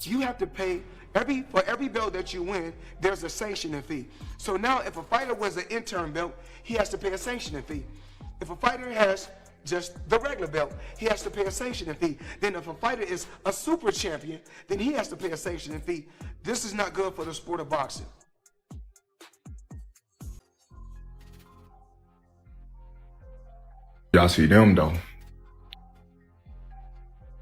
You have to pay for every belt that you win, there's a sanctioning fee. So now if a fighter wins an interim belt, he has to pay a sanctioning fee. If a fighter has just the regular belt, he has to pay a sanctioning fee. Then if a fighter is a super champion, then he has to pay a sanctioning fee. This is not good for the sport of boxing. Y'all see them though.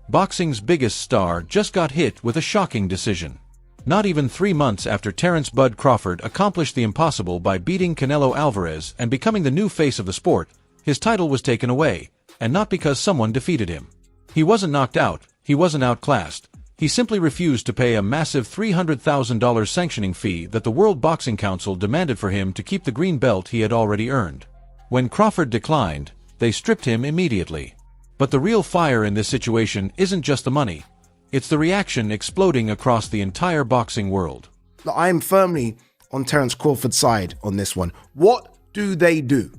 Boxing's biggest star just got hit with a shocking decision. Not even 3 months after Terence "Bud" Crawford accomplished the impossible by beating Canelo Alvarez and becoming the new face of the sport, his title was taken away, and not because someone defeated him. He wasn't knocked out, he wasn't outclassed, he simply refused to pay a massive $300,000 sanctioning fee that the World Boxing Council demanded for him to keep the green belt he had already earned. When Crawford declined, they stripped him immediately. But the real fire in this situation isn't just the money, it's the reaction exploding across the entire boxing world. I am firmly on Terence Crawford's side on this one. What do they do?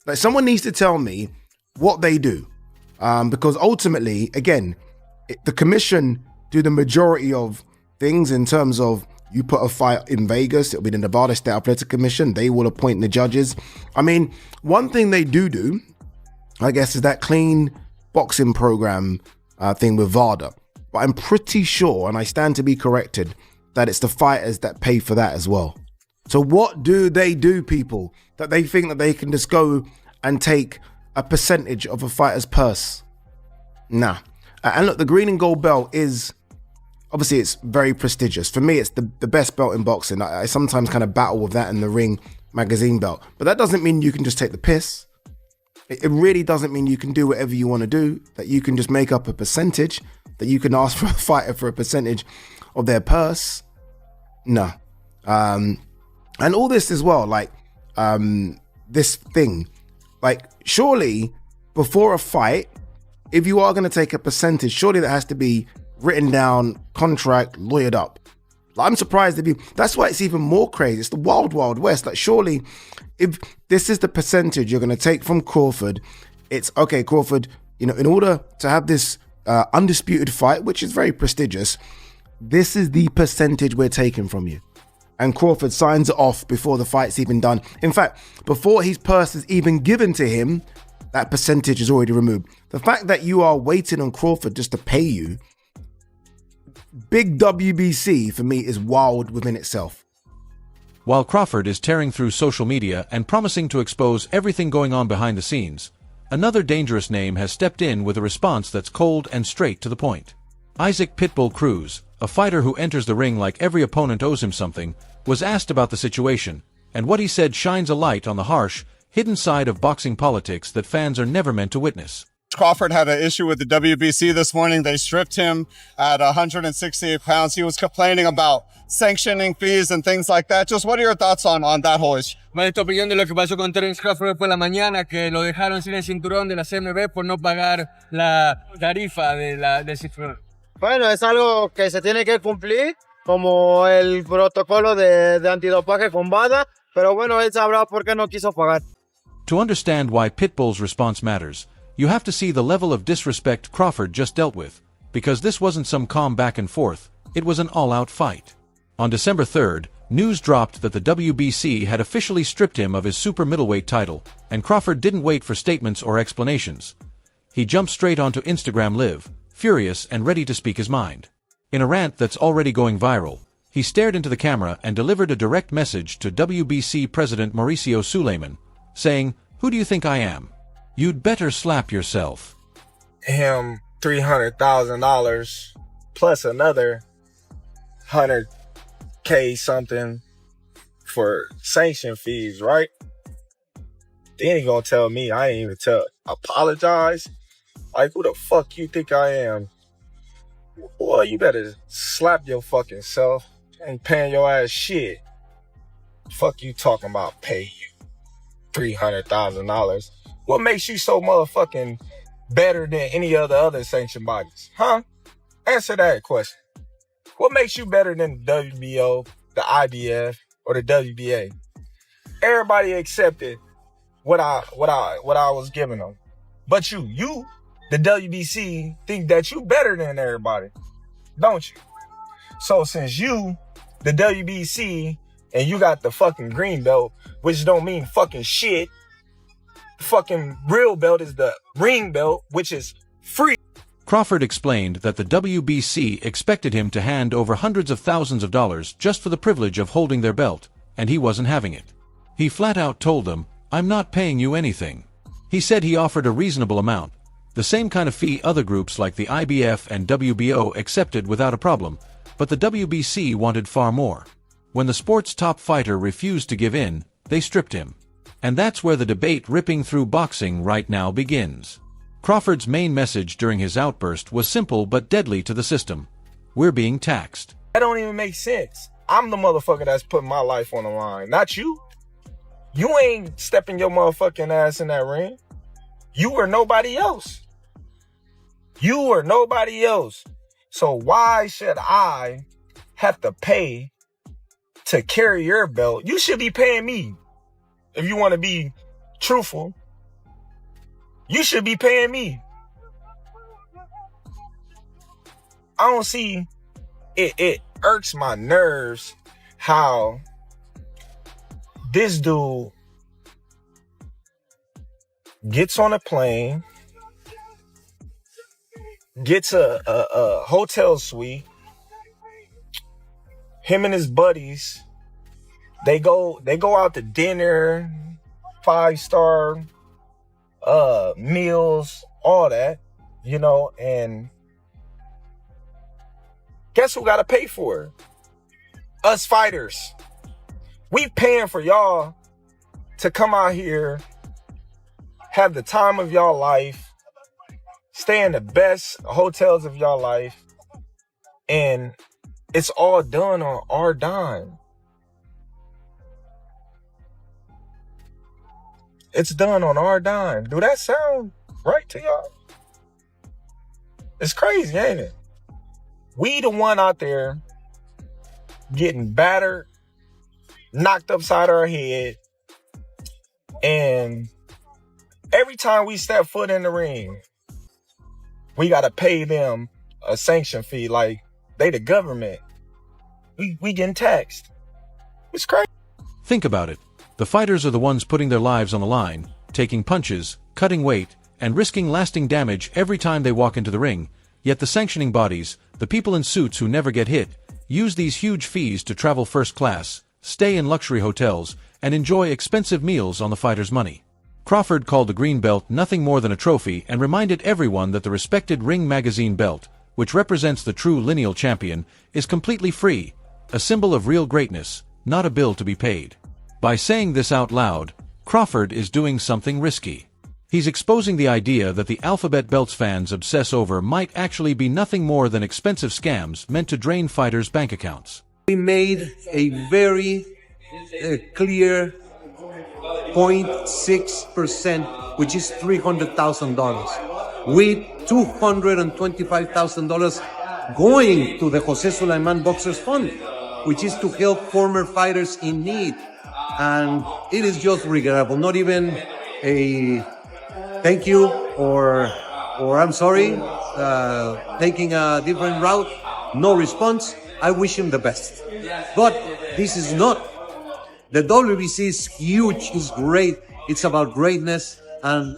Like, someone needs to tell me what they do. Because ultimately, again, the commission do the majority of things in terms of you put a fight in Vegas, it'll be the Nevada State Athletic Commission, they will appoint the judges. I mean, one thing they do, I guess, is that clean boxing program thing with VADA. But I'm pretty sure, and I stand to be corrected, that it's the fighters that pay for that as well. So what do they do, people, that they think that they can just go and take a percentage of a fighter's purse? Nah. And look, the green and gold belt is, obviously it's very prestigious. For me, it's the best belt in boxing. I sometimes kind of battle with that in the Ring magazine belt. But that doesn't mean you can just take the piss. It really doesn't mean you can do whatever you want to do, that you can just make up a percentage, that you can ask for a fighter for a percentage of their purse. No. And all this as well, like, this thing, like, surely before a fight, if you are going to take a percentage, surely that has to be written down, contract, lawyered up. Like, I'm surprised if you, that's why it's even more crazy. It's the wild, wild west. Like, surely if this is the percentage you're going to take from Crawford, it's okay, Crawford, you know, in order to have this undisputed fight, which is very prestigious, this is the percentage we're taking from you. And Crawford signs it off before the fight's even done. In fact, before his purse is even given to him, that percentage is already removed. The fact that you are waiting on Crawford just to pay you, big WBC for me is wild within itself. While Crawford is tearing through social media and promising to expose everything going on behind the scenes, another dangerous name has stepped in with a response that's cold and straight to the point. Isaac Pitbull Cruz, a fighter who enters the ring like every opponent owes him something, was asked about the situation, and what he said shines a light on the harsh, hidden side of boxing politics that fans are never meant to witness. Crawford had an issue with the WBC this morning. They stripped him at 168 pounds. He was complaining about sanctioning fees and things like that. Just what are your thoughts on that whole issue? Bueno, esta opinión de lo que pasó con Terence Crawford por la mañana, que lo dejaron sin el cinturón de la CMB por no pagar la tarifa del cinturón. Bueno, es algo que se tiene que cumplir, como el protocolo de antidopaje con VADA, pero bueno, él sabrá por qué no quiso pagar. To understand why Pitbull's response matters, you have to see the level of disrespect Crawford just dealt with, because this wasn't some calm back and forth, it was an all-out fight. On December 3rd, news dropped that the WBC had officially stripped him of his super middleweight title, and Crawford didn't wait for statements or explanations. He jumped straight onto Instagram Live, furious and ready to speak his mind. In a rant that's already going viral, he stared into the camera and delivered a direct message to WBC President Mauricio Suleiman, saying, "Who do you think I am? You'd better slap yourself." Him $300,000 plus another 100K something for sanction fees, right? Then he gonna tell me I ain't even apologize? Like, who the fuck you think I am? Boy, you better slap your fucking self. Ain't paying your ass shit. Fuck you talking about pay you $300,000. What makes you so motherfucking better than any other sanctioned bodies? Huh? Answer that question. What makes you better than the WBO, the IBF, or the WBA? Everybody accepted what I was giving them. But you, the WBC, think that you better than everybody, don't you? So since you, the WBC, and you got the fucking green belt, which don't mean fucking shit, fucking real belt is the ring belt, which is free. Crawford explained that the WBC expected him to hand over hundreds of thousands of dollars just for the privilege of holding their belt, and he wasn't having it. He flat out told them, "I'm not paying you anything." He said he offered a reasonable amount, the same kind of fee other groups like the IBF and WBO accepted without a problem, but the WBC wanted far more. When the sport's top fighter refused to give in, they stripped him. And that's where the debate ripping through boxing right now begins. Crawford's main message during his outburst was simple but deadly to the system. We're being taxed. That don't even make sense. I'm the motherfucker that's putting my life on the line, not you. You ain't stepping your motherfucking ass in that ring. You or nobody else. You or nobody else. So why should I have to pay to carry your belt? You should be paying me. If you want to be truthful, you should be paying me. I don't see it. It irks my nerves how this dude gets on a plane, gets a hotel suite. Him and his buddies, they go out to dinner, 5-star meals, all that, you know, and guess who got to pay for it? Us fighters. We paying for y'all to come out here, have the time of y'all life, stay in the best hotels of y'all life, and it's all done on our dime. It's done on our dime. Do that sound right to y'all? It's crazy, ain't it? We the one out there getting battered, knocked upside our head, and every time we step foot in the ring, we gotta pay them a sanction fee like they the government. We getting taxed. It's crazy. Think about it. The fighters are the ones putting their lives on the line, taking punches, cutting weight, and risking lasting damage every time they walk into the ring, yet the sanctioning bodies, the people in suits who never get hit, use these huge fees to travel first class, stay in luxury hotels, and enjoy expensive meals on the fighters' money. Crawford called the green belt nothing more than a trophy and reminded everyone that the respected Ring Magazine belt, which represents the true lineal champion, is completely free, a symbol of real greatness, not a bill to be paid. By saying this out loud, Crawford is doing something risky. He's exposing the idea that the Alphabet Belts fans obsess over might actually be nothing more than expensive scams meant to drain fighters' bank accounts. We made a very clear 0.6%, which is $300,000, with $225,000 going to the Jose Sulaiman Boxers Fund, which is to help former fighters in need. And it is just regrettable. Not even a thank you or I'm sorry, taking a different route. No response. I wish him the best. But this is not. The WBC is huge, it's great. It's about greatness, and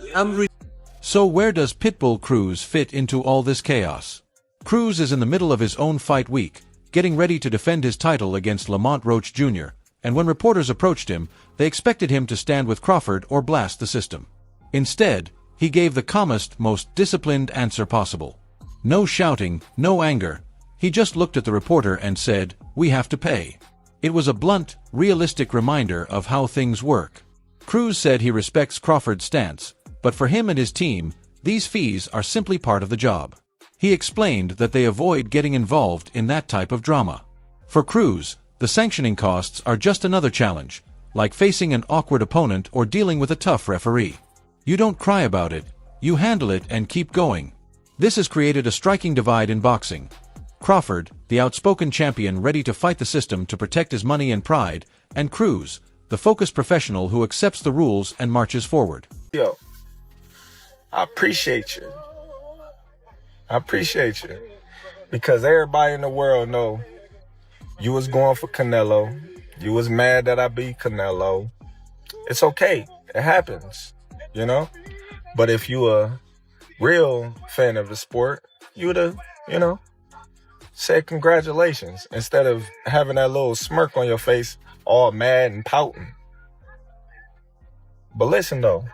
So where does Pitbull Cruz fit into all this chaos? Cruz is in the middle of his own fight week, getting ready to defend his title against Lamont Roach Jr., and when reporters approached him, they expected him to stand with Crawford or blast the system. Instead, he gave the calmest, most disciplined answer possible. No shouting, no anger. He just looked at the reporter and said, "We have to pay." It was a blunt, realistic reminder of how things work. Cruz said he respects Crawford's stance, but for him and his team, these fees are simply part of the job. He explained that they avoid getting involved in that type of drama. For Cruz, the sanctioning costs are just another challenge, like facing an awkward opponent or dealing with a tough referee. You don't cry about it, you handle it and keep going. This has created a striking divide in boxing. Crawford, the outspoken champion ready to fight the system to protect his money and pride, and Cruz, the focused professional who accepts the rules and marches forward. Yo, I appreciate you. I appreciate you. Because everybody in the world know You was going for Canelo. You was mad that I beat Canelo. It's okay. It happens, you know? But if you a real fan of the sport, you would have, you know, said congratulations instead of having that little smirk on your face, all mad and pouting. But listen though,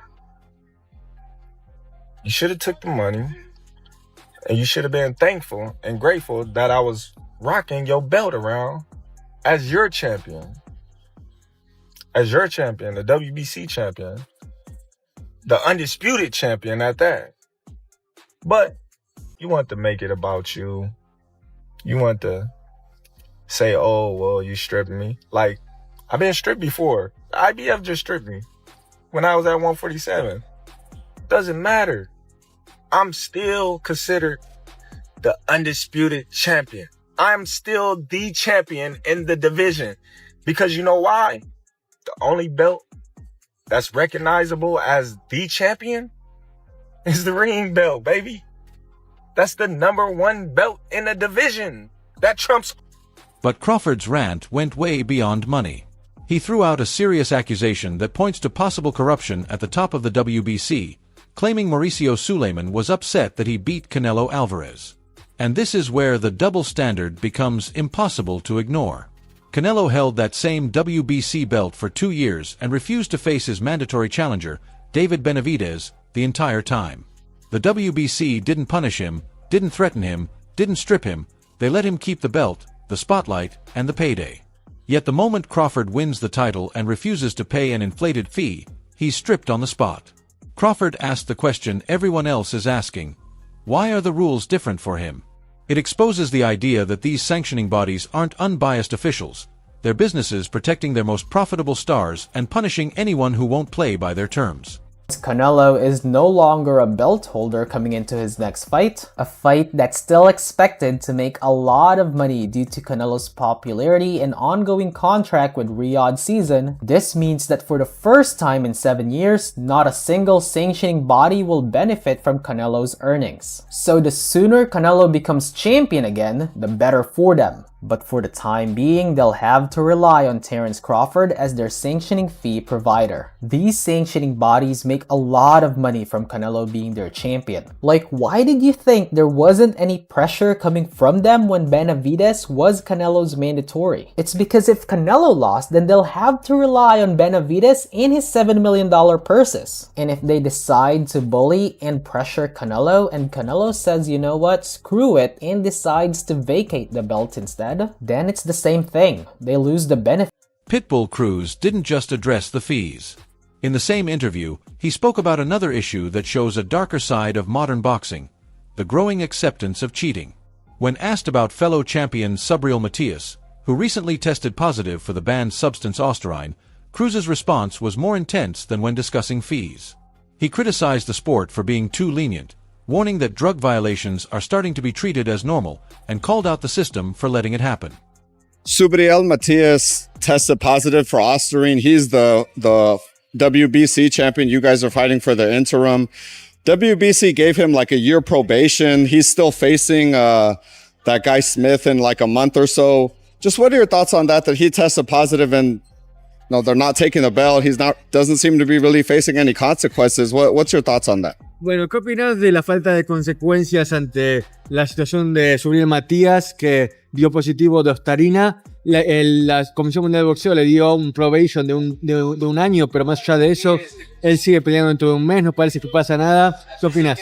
you should have took the money and you should have been thankful and grateful that I was rocking your belt around as your champion. As your champion, the WBC champion, the undisputed champion at that. But you want to make it about you. You want to say, oh, well, you stripped me. Like, I've been stripped before. The IBF just stripped me when I was at 147. Doesn't matter. I'm still considered the undisputed champion. I'm still the champion in the division. Because you know why? The only belt that's recognizable as the champion is the ring belt, baby. That's the #1 belt in the division. That trumps. But Crawford's rant went way beyond money. He threw out a serious accusation that points to possible corruption at the top of the WBC, claiming Mauricio Suleiman was upset that he beat Canelo Alvarez. And this is where the double standard becomes impossible to ignore. Canelo held that same WBC belt for 2 years and refused to face his mandatory challenger, David Benavidez, the entire time. The WBC didn't punish him, didn't threaten him, didn't strip him. They let him keep the belt, the spotlight, and the payday. Yet the moment Crawford wins the title and refuses to pay an inflated fee, he's stripped on the spot. Crawford asked the question everyone else is asking: why are the rules different for him? It exposes the idea that these sanctioning bodies aren't unbiased officials. They're businesses protecting their most profitable stars and punishing anyone who won't play by their terms. Canelo is no longer a belt holder coming into his next fight, a fight that's still expected to make a lot of money due to Canelo's popularity and ongoing contract with Riyadh season. This means that for the first time in 7 years, not a single sanctioning body will benefit from Canelo's earnings. So the sooner Canelo becomes champion again, the better for them. But for the time being, they'll have to rely on Terence Crawford as their sanctioning fee provider. These sanctioning bodies make a lot of money from Canelo being their champion. Like, why did you think there wasn't any pressure coming from them when Benavidez was Canelo's mandatory? It's because if Canelo lost, then they'll have to rely on Benavidez and his $7 million purses. And if they decide to bully and pressure Canelo, and Canelo says, you know what, screw it, and decides to vacate the belt instead, then it's the same thing. They lose the benefit. Pitbull Cruz didn't just address the fees. In the same interview, he spoke about another issue that shows a darker side of modern boxing: the growing acceptance of cheating. When asked about fellow champion Subriel Matias, who recently tested positive for the banned substance Osterine, Cruz's response was more intense than when discussing fees. He criticized the sport for being too lenient, warning that drug violations are starting to be treated as normal, and called out the system for letting it happen. Subriel Matias tested positive for Osterine. He's the WBC champion. You guys are fighting for the interim. WBC gave him like a year probation. He's still facing that guy Smith in like a month or so. Just what are your thoughts on that he tested positive and no, they're not taking the belt. Doesn't seem to be really facing any consequences. What's your thoughts on that? Bueno, ¿qué opinas de la falta de consecuencias ante la situación de Subriel Matías, que dio positivo de Ostarina? La Comisión Mundial de Boxeo le dio un probation de un año, pero más allá de eso, él sigue peleando dentro de un mes, no parece que pasa nada. ¿Qué opinas?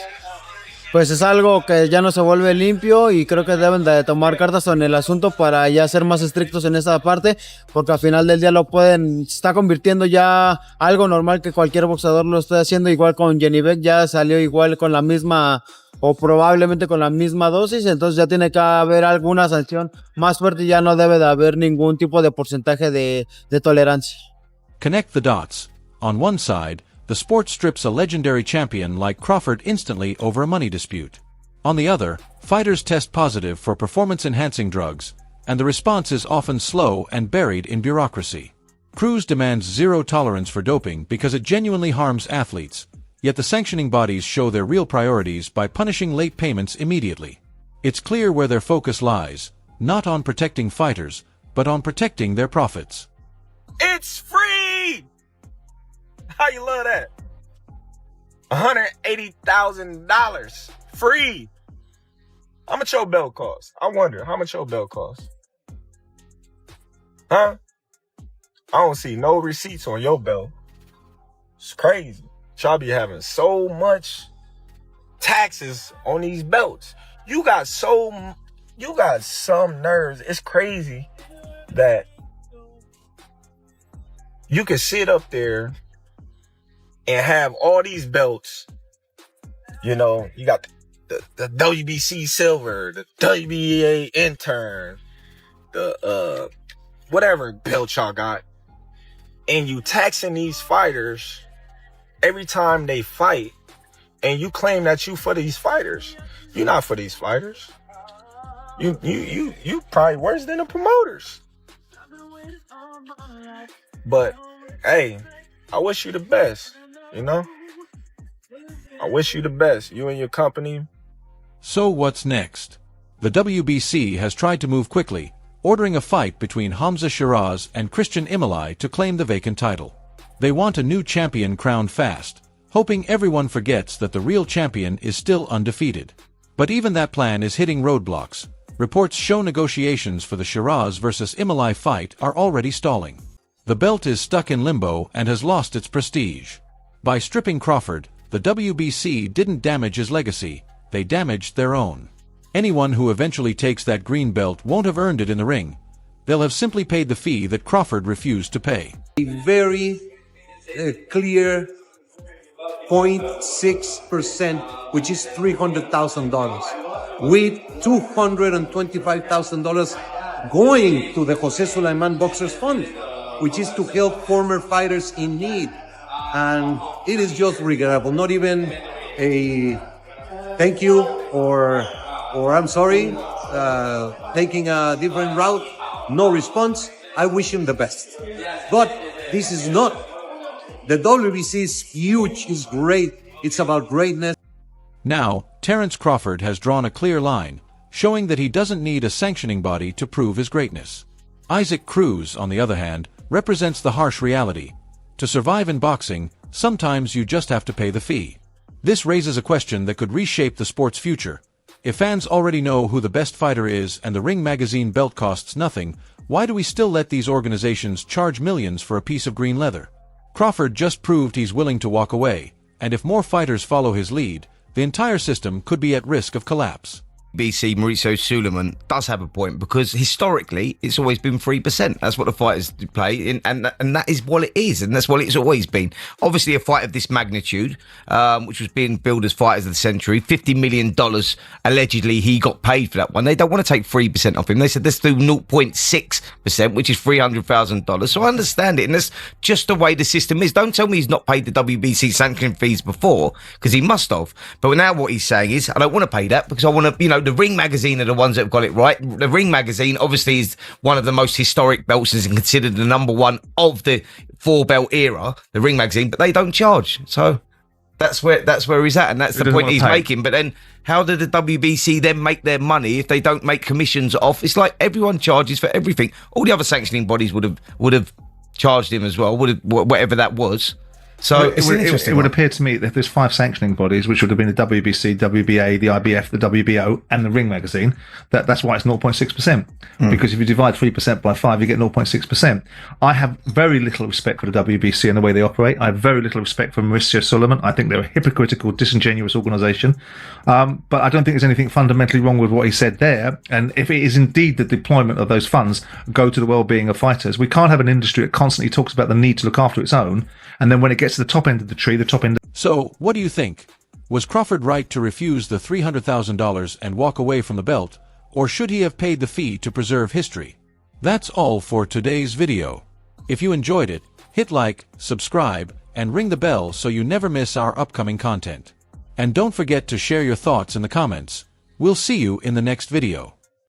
Pues es algo que ya no se vuelve limpio y creo que deben de tomar cartas en el asunto para ya ser más estrictos en esa parte, porque al final del día se está convirtiendo ya algo normal que cualquier boxeador lo esté haciendo. Igual con Jenny Beck ya salió igual con la misma o probablemente con la misma dosis, entonces ya tiene que haber alguna sanción más fuerte y ya no debe de haber ningún tipo de porcentaje de tolerancia. Connect the dots. On one side, the sport strips a legendary champion like Crawford instantly over a money dispute. On the other, fighters test positive for performance-enhancing drugs, and the response is often slow and buried in bureaucracy. Cruz demands zero tolerance for doping because it genuinely harms athletes, yet the sanctioning bodies show their real priorities by punishing late payments immediately. It's clear where their focus lies, not on protecting fighters, but on protecting their profits. It's free! How you love that? $180,000 free. How much your belt cost? I wonder, how much your belt cost? Huh? I don't see no receipts on your belt. It's crazy. Y'all be having so much taxes on these belts. You got some nerves. It's crazy that you can sit up there and have all these belts. You know, you got the WBC silver, the WBA intern, the whatever belt y'all got, and you taxing these fighters every time they fight, and you claim that you for these fighters. You're not for these fighters. You probably worse than the promoters. But hey, I wish you the best, you know? I wish you the best, you and your company. So what's next? The WBC has tried to move quickly, ordering a fight between Hamza Shiraz and Christian Imolai to claim the vacant title. They want a new champion crowned fast, hoping everyone forgets that the real champion is still undefeated. But even that plan is hitting roadblocks. Reports show negotiations for the Shiraz versus Imolai fight are already stalling. The belt is stuck in limbo and has lost its prestige. By stripping Crawford, the WBC didn't damage his legacy, they damaged their own. Anyone who eventually takes that green belt won't have earned it in the ring. They'll have simply paid the fee that Crawford refused to pay. A very clear 0.6%, which is $300,000, with $225,000 going to the Jose Sulaiman Boxers Fund, which is to help former fighters in need. And it is just regrettable. Not even a thank you or I'm sorry, taking a different route. No response. I wish him the best. But this is not. The WBC is huge, is great. It's about greatness. Now, Terence Crawford has drawn a clear line, showing that he doesn't need a sanctioning body to prove his greatness. Isaac Cruz, on the other hand, represents the harsh reality. To survive in boxing, sometimes you just have to pay the fee. This raises a question that could reshape the sport's future. If fans already know who the best fighter is and the Ring magazine belt costs nothing, why do we still let these organizations charge millions for a piece of green leather? Crawford just proved he's willing to walk away, and if more fighters follow his lead, the entire system could be at risk of collapse. BC Mauricio Suleiman does have a point, because historically it's always been 3%. That's what the fighters play, and that is what it is, and that's what it's always been. Obviously, a fight of this magnitude, which was being billed as Fighters of the Century, $50 million allegedly he got paid for that one. They don't want to take 3% off him. They said let's do 0.6%, which is $300,000. So I understand it, and that's just the way the system is. Don't tell me he's not paid the WBC sanction fees before, because he must have. But now what he's saying is, I don't want to pay that because I want to, the Ring magazine are the ones that have got it right. The Ring magazine obviously is one of the most historic belts and is considered the number one of the 4-belt era, the Ring magazine, but they don't charge. So that's where he's at, and that's the point he's making. But then how did the WBC then make their money if they don't make commissions off? It's like everyone charges for everything. All the other sanctioning bodies would have charged him as well, whatever that was. So it would appear to me that if there's 5 sanctioning bodies, which would have been the WBC, WBA, the IBF, the WBO, and the Ring magazine, that's why it's 0.6%. Because if you divide 3% by 5, you get 0.6%. I have very little respect for the WBC and the way they operate. I have very little respect for Mauricio Suleiman. I think they're a hypocritical, disingenuous organisation. But I don't think there's anything fundamentally wrong with what he said there. And if it is indeed the deployment of those funds go to the well-being of fighters, we can't have an industry that constantly talks about the need to look after its own, and then when it gets to the top end of the tree, the top end. So, what do you think? Was Crawford right to refuse the $300,000 and walk away from the belt, or should he have paid the fee to preserve history? That's all for today's video. If you enjoyed it, hit like, subscribe, and ring the bell so you never miss our upcoming content. And don't forget to share your thoughts in the comments. We'll see you in the next video.